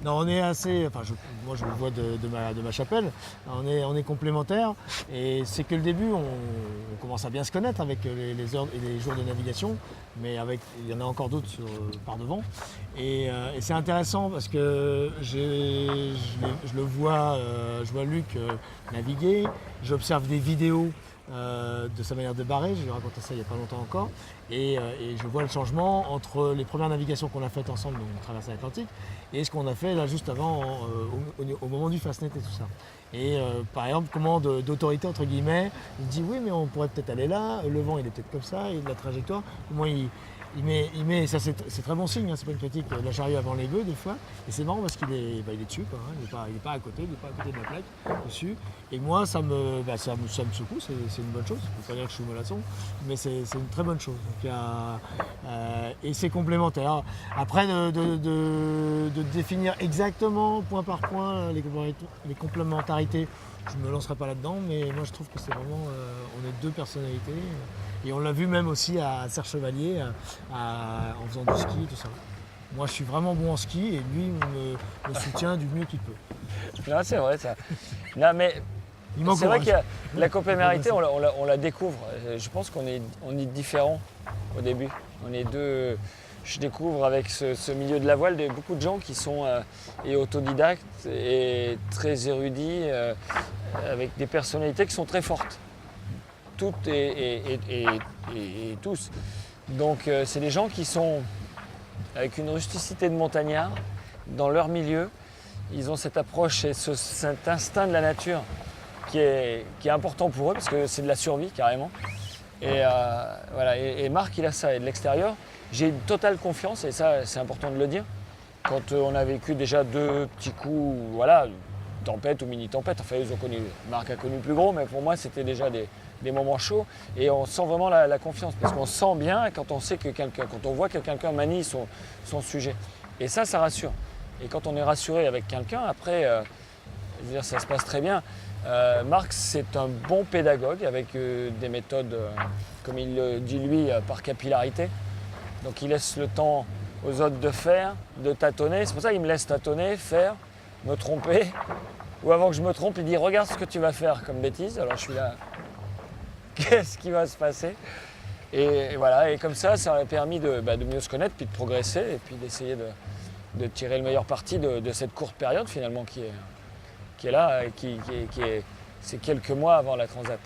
Non, on est assez. Enfin, moi, je le vois de ma chapelle. On est complémentaires et c'est que le début. On commence à bien se connaître avec les heures et les jours de navigation, mais il y en a encore d'autres par devant. Et c'est intéressant parce que je le vois, je vois Luc naviguer. J'observe des vidéos de sa manière de barrer. Je lui ai raconté ça il n'y a pas longtemps encore. Et je vois le changement entre les premières navigations qu'on a faites ensemble, donc on traversait l'Atlantique, et ce qu'on a fait là juste avant, au moment du Fastnet et tout ça. Et par exemple, comment d'autorité entre guillemets, il dit oui mais on pourrait peut-être aller là, le vent il est peut-être comme ça, et la trajectoire, comment il met ça c'est très bon signe, hein, c'est pas une critique, la charrue avant les bœufs des fois, et c'est marrant parce qu'il est, il est dessus, quoi, hein, il est pas à côté, il n'est pas à côté de la plaque, dessus, et moi ça me secoue, c'est une bonne chose, je ne peux pas dire que je suis mollasson, mais c'est une très bonne chose. Donc, et c'est complémentaire. Après de définir exactement point par point les complémentarités, je ne me lancerai pas là-dedans, mais moi je trouve que c'est vraiment, on est deux personnalités. Et on l'a vu même aussi à Serre Chevalier, en faisant du ski et tout ça. Moi je suis vraiment bon en ski et lui me soutient du mieux qu'il peut. Non, c'est vrai ça. Non, mais c'est vrai que la complémentarité, on la découvre. Je pense qu'on est différents au début. On est deux. Je découvre avec ce milieu de la voile beaucoup de gens qui sont et autodidactes et très érudits, avec des personnalités qui sont très fortes. Toutes et tous. Donc c'est des gens qui sont avec une rusticité de montagnard dans leur milieu. Ils ont cette approche et cet instinct de la nature qui est important pour eux parce que c'est de la survie carrément. Et voilà. Et Marc il a ça. Et de l'extérieur, j'ai une totale confiance et ça c'est important de le dire. Quand on a vécu déjà 2 petits coups, voilà, tempête ou mini-tempête, enfin ils ont connu, Marc a connu plus gros, mais pour moi c'était déjà des moments chauds et on sent vraiment la confiance parce qu'on sent bien quand on sait que quand on voit que quelqu'un manie son sujet. Et ça rassure. Et quand on est rassuré avec quelqu'un, après, je veux dire, ça se passe très bien. Marc, c'est un bon pédagogue avec des méthodes, comme il le dit lui, par capillarité. Donc il laisse le temps aux autres de faire, de tâtonner. C'est pour ça qu'il me laisse tâtonner, faire, me tromper. Ou avant que je me trompe, il dit « Regarde ce que tu vas faire comme bêtise ». Alors je suis là, qu'est-ce qui va se passer ? Et voilà, et comme ça m'a permis de mieux se connaître, puis de progresser, et puis d'essayer de tirer le meilleur parti de cette courte période finalement qui est là, c'est quelques mois avant la Transat.